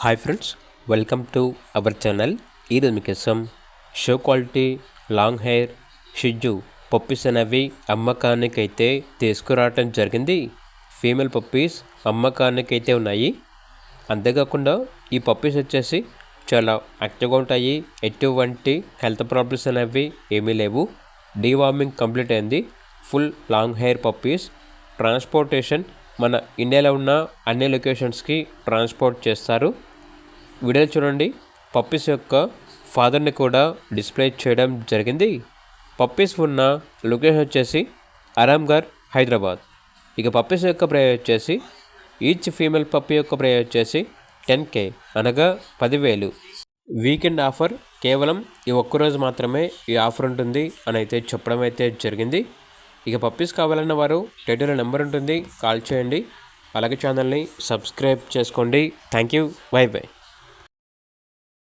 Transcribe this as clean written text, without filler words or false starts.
Hi friends, welcome to our channel. ఈరోజు మీకోసం show quality long hair షిజ్జు puppies అనేవి అమ్మకానికైతే తీసుకురావటం జరిగింది. ఫీమేల్ పప్పీస్ అమ్మకానికైతే ఉన్నాయి. అంతేకాకుండా ఈ పప్పీస్ వచ్చేసి చాలా యాక్టివ్గా ఉంటాయి. ఎటువంటి హెల్త్ ప్రాబ్లమ్స్ అనేవి ఏమీ లేవు. డీవార్మింగ్ కంప్లీట్ అయింది. Full long hair puppies. Transportation మన ఇండియాలో ఉన్న అన్ని లొకేషన్స్కి ట్రాన్స్పోర్ట్ చేస్తారు. వీడియో చూడండి. పప్పీస్ యొక్క ఫాదర్ని కూడా డిస్ప్లే చేయడం జరిగింది. పప్పీస్ ఉన్న లొకేషన్ వచ్చేసి ఆరాంఘర్, హైదరాబాద్. ఇక పప్పీస్ యొక్క ప్రైస్ వచ్చేసి ఈచ్ ఫీమేల్ పప్పీ యొక్క ప్రైస్ వచ్చేసి 10K, అనగా 10,000. Weekend offer. కేవలం ఈ ఒక్కరోజు మాత్రమే ఈ ఆఫర్ ఉంటుంది అని అయితే చెప్పడం అయితే జరిగింది. ఇక పప్పీస్ కావాలన్న వారు టైటిల్లో నెంబర్ ఉంటుంది, కాల్ చేయండి. అలాగే ఛానల్ని సబ్స్క్రైబ్ చేసుకోండి. Thank you. By by.